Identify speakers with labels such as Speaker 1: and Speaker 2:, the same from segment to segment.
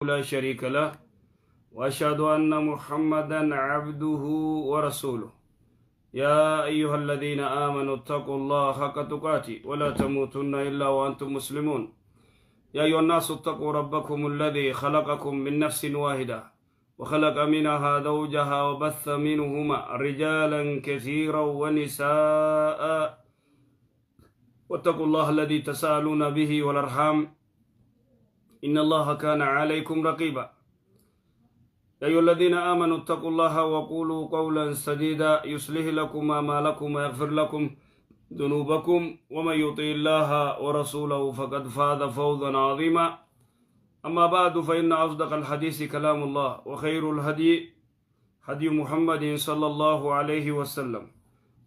Speaker 1: لا شريك له وأشهد أن محمدا عبده ورسوله يا أيها الذين آمنوا اتقوا الله حق تقاته ولا تموتن إلا وأنتم مسلمون يا أيها الناس اتقوا ربكم الذي خلقكم من نفس واحدة وخلق منها زوجها وبث منهما رجالا كثيرا ونساء واتقوا الله الذي تساءلون به والأرحام إن الله كان عليكم رقيبا يا أيها الذين آمنوا اتقوا الله وقولوا قولا سديدا يصلح لكم أعمالكم ويغفر لكم ذنوبكم ومن يطع الله ورسوله فقد فاز فوزا عظيما أما بعد فإن أصدق الحديث كلام الله وخير الهدي هدي محمد صلى الله عليه وسلم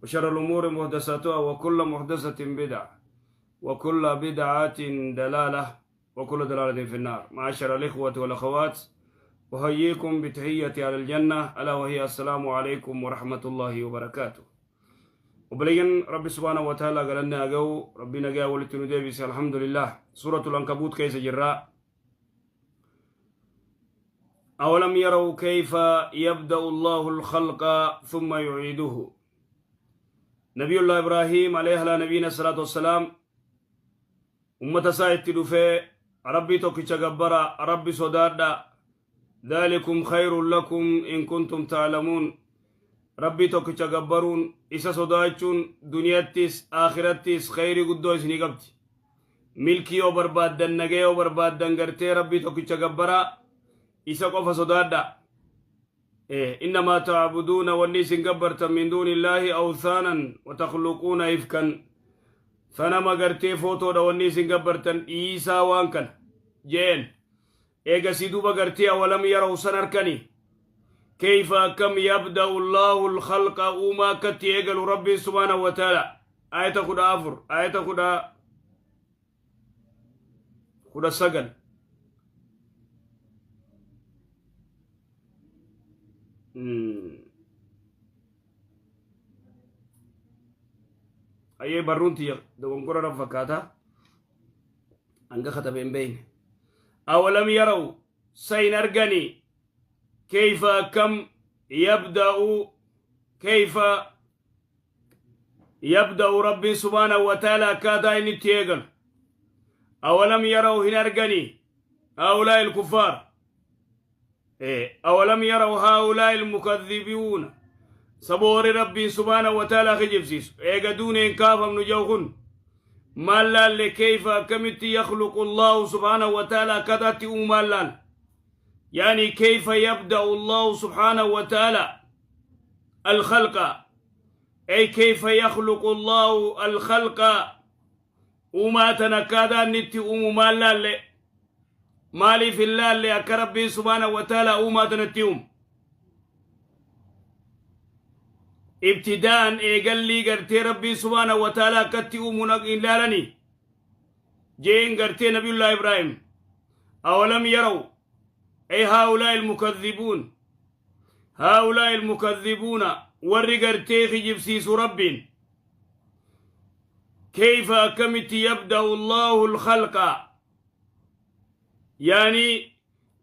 Speaker 1: وشر الأمور محدثاتها وكل محدثة بدعة وكل بدعة دلالة وكل دلالة في النار. معاشر الإخوة والأخوات أحييكم بتحية على الجنة ألا وهي السلام عليكم ورحمة الله وبركاته. وبلين رب سبحانه وتعالى قال لنا أجو ربنا جاء ولتندبس الحمد لله. سورة العنكبوت كيس جراء أولم يروا كيف يبدأ الله الخلق ثم يعيده. نبي الله إبراهيم عليه نبينا الصلاة والسلام أمة سايت دفع ربي توكي تجبرا ربي صدادا ذلكم خير لكم إن كنتم تعلمون. ربي توكي تجبرون إسا صداچون دنياتيس آخرتيس خيري قدو إسني قبتي ملكي وبرباد دن نجي وبرباد دن غرتي ربي توكي تجبرا إسا قف صدادا إنما تعبدون والنيس قبرت من دون الله أوثانا وتخلقون إفكا فنما غرتي فوتو دا والنيس قبرتن إيسا وانكن جين إيغا سيدوبا غرتي ولم يروا سنركني كيف كم يبدأ الله الخلق وما كتي إيغل ربي سبحانه وتعالى. آية خدا أفر آية خدا سجل أيه برونتي دوم كورا فكاتا أنك ختمين بين أولم يروا سينرغني كيف كم يبدأ ربي سبحانه وتعالى كاتا إن تيغل. أولم يروا هنرغني هؤلاء الكفار أولم يروا هؤلاء المكذبون صبور ربي سبحانه وتعالى خجب سيس دون إنكافهم نجوخن مالال كيف كمت يخلق الله سبحانه وتعالى كذات مالال يعني كيف يبدأ الله سبحانه وتعالى الخلق أي كيف يخلق الله الخلق وما تنكادا نتي مالال مالي في الله اللي أكربي سبحانه وتعالى وما تنتيهم ابتداء ايقال لي قرتي ربي سبحانه وتعالى كتئو منق إلالني جين قرتي نبي الله إبراهيم أولم يروا أي هؤلاء المكذبون ورّي قرتي خجب سيس رب كيف أكمت يبدأ الله الخلق يعني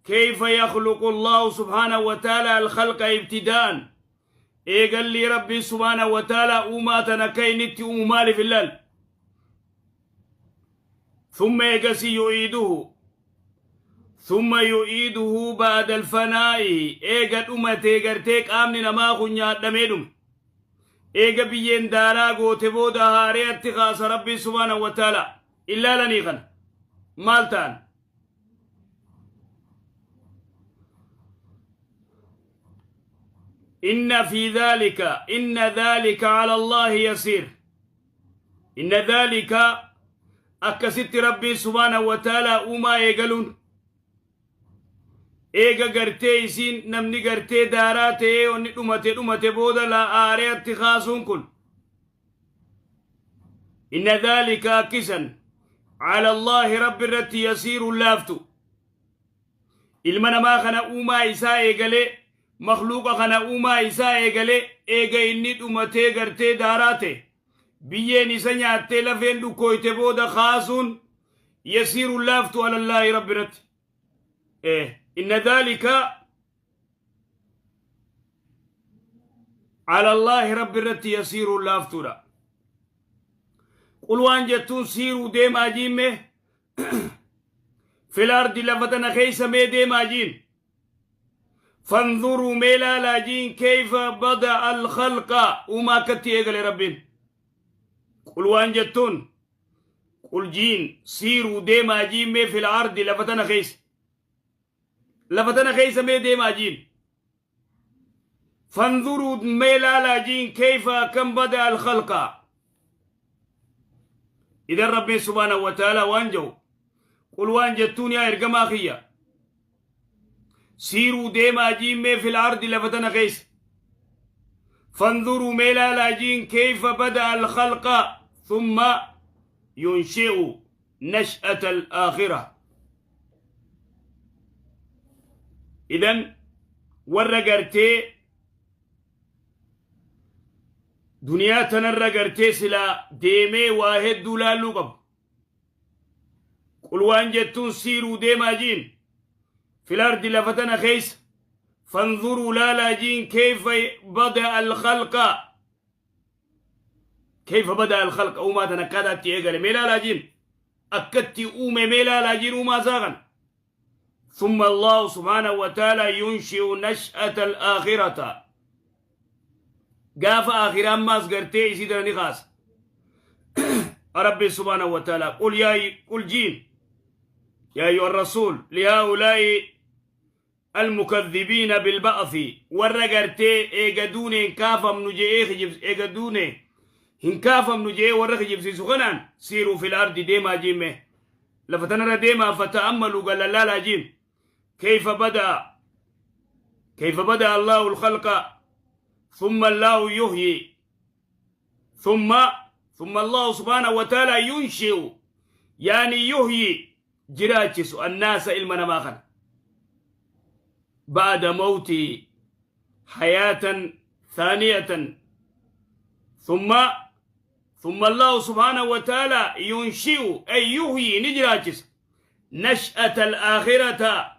Speaker 1: كيف يخلق الله سبحانه وتعالى الخلق ابتداء إيقال لي ربي سبحانه وتعالى أماتنا كي نتي أمالي في الليل ثم يعيده بعد الفناء إيقال أمتي قرتيك آمننا ما خنيات دميدم إيقال بيين داراغو تبودا هاريات تخاص ربي سبحانه وتعالى إلا لنيغن مالتان إن ذلك على الله يسير. إن ذلك أكست ربي سبحانه وتعالى وما يقولون إيغا غرتي سين نمني غرتي داراتي وني أمتي بودا لا آريات تخاصون كل. إن ذلك كسن على الله رب الرتي يسير اللافتو ilma namaa kana uumaa isaa eegalee makhluuqa kana uumaa isaa eegalee eega inni dhumatee gartee daaraate biyyeen isa nyaattee lafeen dhukkooyte booda kaasuun yasiiru laaftu alallaahi rabbiratti إن ذلك على الله رب الرتي يسير لافتورا قل وان جتون سيروا ديم أجيمه في الأرض لفتنا خيس مي ديم أجين فانظروا ميلا لاجين كيف بدأ الخلق وما كتي إغل ربين قل وان جتون قل جين سيروا ديم أجيمه في الأرض لفتنا خيس مي ديم أجين فانظروا ميلا لاجين كيف كم بدأ الخلق إذا ربي سبحانه وتعالى وانجو قل وانجتون يا إرقم أخيا سيروا ديما جيم في الأرض لفتنا خيس فانظروا ميلا لاجين كيف بدأ الخلق ثم ينشئ نشأة الآخرة إذن ورقرتي دنيا تنرقرتي سلا ديمي واحد دولالو قب قل وانجتون سيروا ديما جين في الأرض لفتنا خيس فانظروا لاجين كيف بدأ الخلق أو ما تنكادت تيغل ميلا لاجين أكدت أومي ميلا لاجين وما زاغن ثم الله سبحانه وتعالى ينشئ نشأة الآخرة قاف آخران ما سقرتي سيدنا نخاس ربي سبحانه وتعالى قل جين يا أيها الرسول لهؤلاء المكذبين بالبعث ورقرتي إيقادوني كافم نجي إيقادوني هن كافم نجي ورقجب سيسخنان سيروا في الأرض ديما جيمه لفتنرى ديما فتأملوا قال لا جيم كيف بدأ الله الخلق ثم الله يحيي ثم الله سبحانه وتعالى ينشئ يعني يحيي جراجس الناس إلمنا ماخن بعد موت حياة ثانية ثم الله سبحانه وتعالى ينشئ أي يحيي نجراجس نشأة الآخرة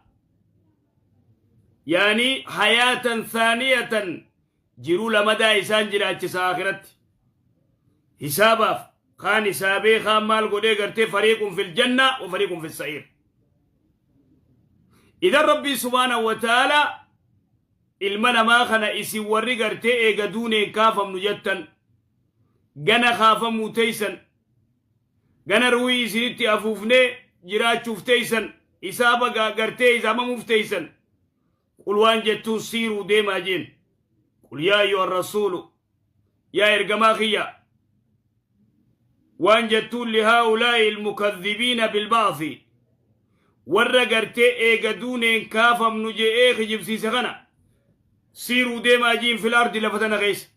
Speaker 1: يعني حياة ثانية جرو لمدى إسان جراجس آخرت حسابه خان حسابي خان مال قدي قرتي فريق في الجنة وفريق في السعير إذا ربي سبحانه وتعالى المنا ما خنا إسي وري قرتي إيقادوني كافم نجتن غنا خافم موتيسن غنا روي سنتي أفوفني جراج شفتيسن إسابة قرتي إسابة مفتيسن قل وان جتون سيروا ديما جين قل يا أيها الرسول يا إرقماخيا وان جتون لهؤلاء المكذبين بالبعث ورقرتي إيقادوني كافم نجي إيخ جبسي سخنا سيروا ديما جين في الأرض لفتنا غيس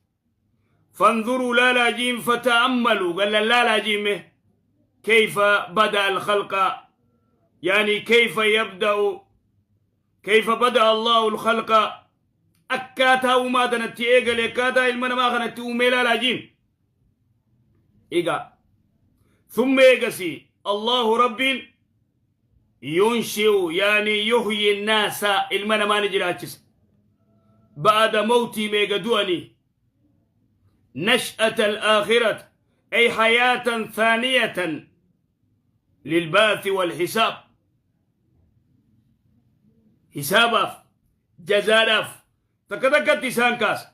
Speaker 1: فانظروا لا جيم فتأملوا قال لا جيم كيف بدأ الخلق يعني كيف بدأ الله الخلق أكاتا وما دنتي إيقا لكاتا المنا ما خنتي وميلا لا جيم إيقا ثم إيقسي الله رب ينشئ يعني يحيي الناس المنا ما نجراتش بعد موتي ميقا دواني نشأة الآخرة أي حياة ثانية للبعث والحساب حساب جزاء تكتكت سانكاس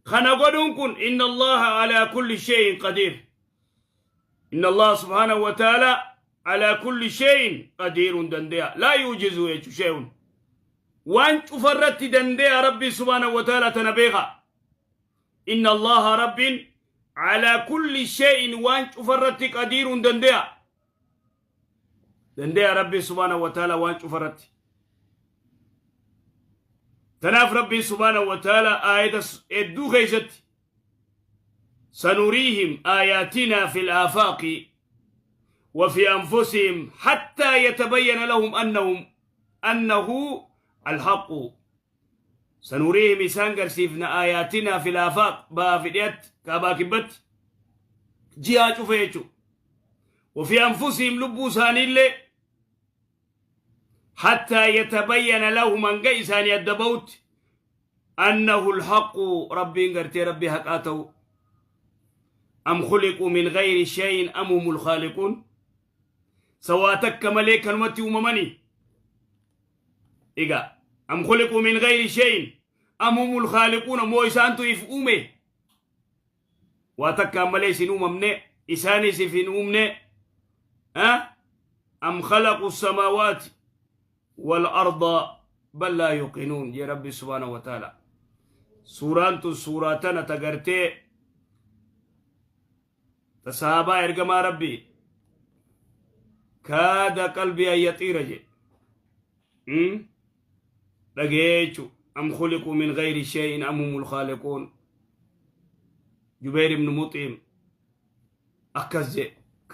Speaker 1: خنقودون كن إن الله على كل شيء قدير إن الله سبحانه وتعالى على كل شيء قدير دنديا لا يوجزه شيء وان تفرت دنديا ربي سبحانه وتعالى تنبيها إن الله رب على كل شيء وان تفرت قدير دنديا ربي سبحانه وتعالى وان تفرت تناف ربي سبحانه وتعالى آية الدو غيزت سنريهم آياتنا في الآفاق وفي أنفسهم حتى يتبين لهم أنه الحق سنريهم إسان سيفنا آياتنا في الآفاق بافديت كاباكبت جياجو فيجو وفي أنفسهم لبو سانيلي حتى يتبين له من قيسان يدبوت أنه الحق ربي قرتي ربي هكاتو أم خلقوا من غير شيء أم هم الخالقون سواتك مليكا ومتي وممني إيقا أم خلقوا من غير شيء أم هم الخالقون مويسانتو يفؤومي واتك ملي سنو ممني إساني سفين أمني أم خلقوا السماوات والأرض بل لا يوقنون يا ربي سبحانه وتعالى سورانتو سوراتنا تقرتي تصحابا إرقما ربي كاد قلبي أن يطير جي لقيتشو أم خلقوا من غير شيء أم هم الخالقون جبير بن مطعم أكز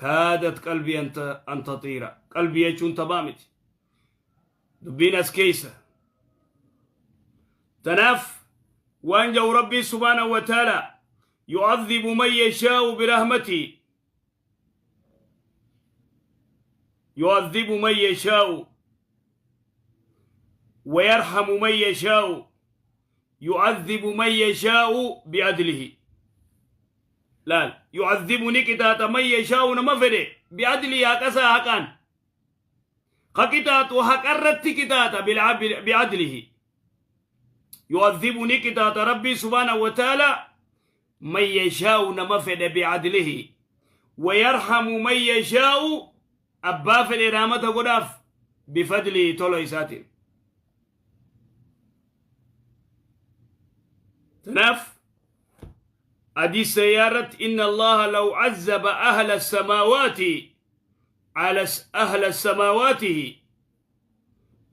Speaker 1: كادت قلبي أن تطير قلبي يجون تبامت دبين أسكيسة تناف وانجو ربي سبحانه وتعالى يعذب من يشاء برحمته يعذب من يشاء ويرحم من يشاء يعذب من يشاء بعدله لا يعذبني كتات من يشاء نمفره بعدله هكذا هكان خكتات وهكرت كتات بعدله يعذبني كتات ربي سبحانه وتعالى من يشاء نمفد بعدله ويرحم من يشاء أبا في الإرامة قداف بفضله طلع ساتر تناف أدي سيارة إن الله لو عذب أهل السماوات على أهل السماواته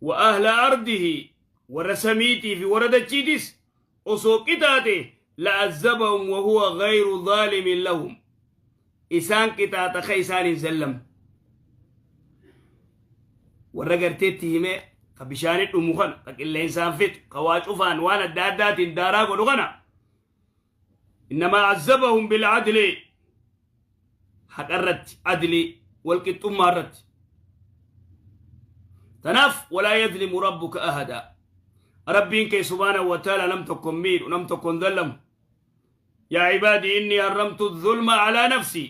Speaker 1: وأهل أرضه ورسميته في ورد الجيدس أسوكتاته لعذبهم وهو غير ظالم لهم إسان كتات خيسان زلم ورقرتي همي خبشاني المخن إلا إنسان فت قواجفان وانا الدادات دارا قدغنا إنما عذبهم بالعدل حقرت عدلي والكتم مرت تناف ولا يظلم ربك أحدا ربك سبحانه وتعالى لم تكن مير ولم تكن ظلم يا عبادي إني حرمت الظلم على نفسي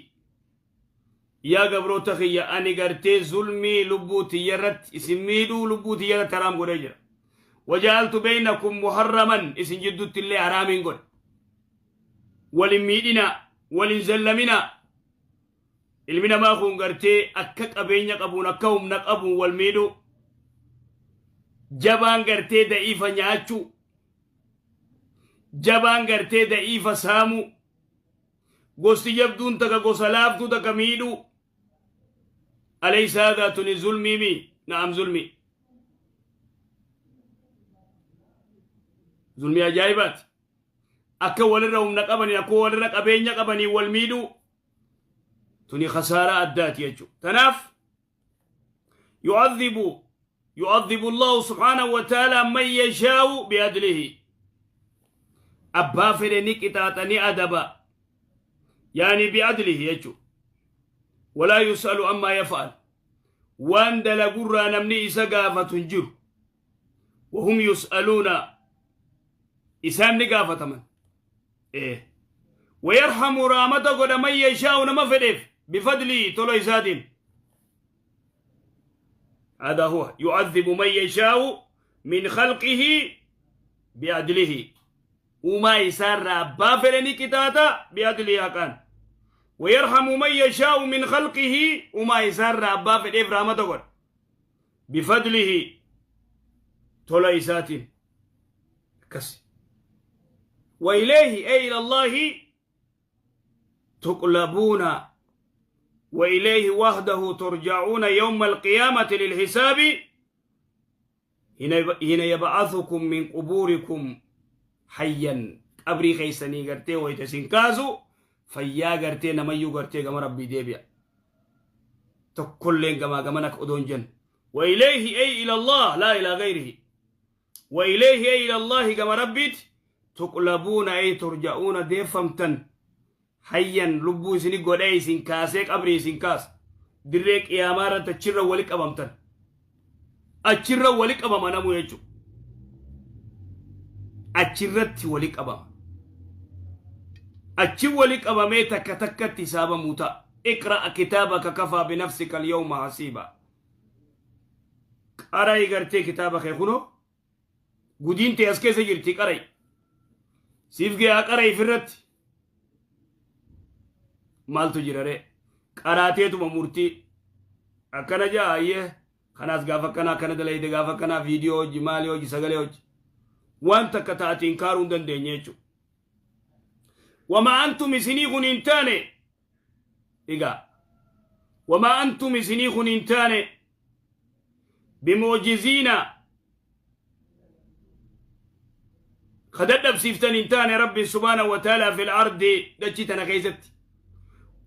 Speaker 1: يا قبرو تخيا أني قرتي ظلمي لبوتي يرت اسميدو لبوتي يرت حرام قريجر وجعلت بينكم محرما اسم جدت اللي حرامين قل ولميدنا ولنزلمنا ilmina ma kun garte akka qabeenya qabuun akka humna qabuun wal miidhu jabaan gartee da'iifa nyaachuu jabaan gartee da'iifa saamu gosti jabduun taka gosa laaftuu taka miidhu alaysa hadha tuni zulmii mi na'am zulmi zulmi ajaa'ibaat akka walirra humna qabanii akka walirra qabeenya qabanii wal miidhu تني خسارة أدات يجو تناف يعذب الله سبحانه وتعالى من يشاء بأدله أبا فرنك إتاتني أدبا يعني بأدله يجو ولا يسأل أما يفعل وان دلقر نمني إسقافة تنجر وهم يسألون إسام نقافة من إيه ويرحم رامته قد من يشاء نمفدف بفضله طلع زادين هذا هو يعذب من يشاء من خلقه بعدله وما يسار بافرني كتاتا بعدله كان ويرحم من يشاء من خلقه وما يسار بافر إبرامته بفضله طلع زادين كسي وإليه أي إلى الله تقلبون وإليه وحده ترجعون يوم القيامة للحساب هنا يبعثكم من قبوركم حيا قبري خيساني قرتي ويتسنكازو فيا قرتي نميو قرتي كما ربي ديبيا تكلين كما نك أدونجن وإليه أي إلى الله لا إلى غيره وإليه أي إلى الله كما ربيت تقلبون أي ترجعون ديفمتن حيا لبو سني غداي سنكاسك ابري سنكاس دريك يا مارا تشر ولك ابمتن achirra wali qabama namu jechu achirratti wali qabama achi wali qabamee takka takkatti hisaabamuu ta'a اقرأ كتابك كفى بنفسك اليوم حسيبا قرأي قرتي كتابك يخونو قدين تيسكي سجرتي قرأي سيفقي قرأي فرت مال تجرري قراتيتو ممورتي أكنا جا أيه خناس غافكنا كنا دلائي غافكنا فيديو جماليو جسغليو وانت كتاتين كارون دن دنيچو وما أنتم سنيخون انتاني إيقا وما أنتم سنيخون انتاني بموجزين خدد بسيفتن انتاني ربي سبحانه وتعالى في الأرض دجتنا خيزت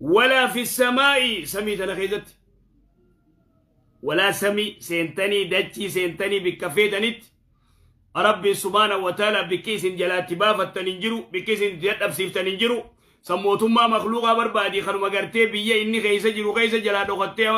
Speaker 1: ولا في السماء سميتنا خيزت ولا سمي سينتني دجي سينتني بكفيتنت ربي سبحانه وتعالى بكيس جلات بافت تنجرو بكيس جلات بسيف تنجرو سموتما مخلوقا بربادي خنو مغرتي بيه إني خيسة جلو خيسة جلات وقتي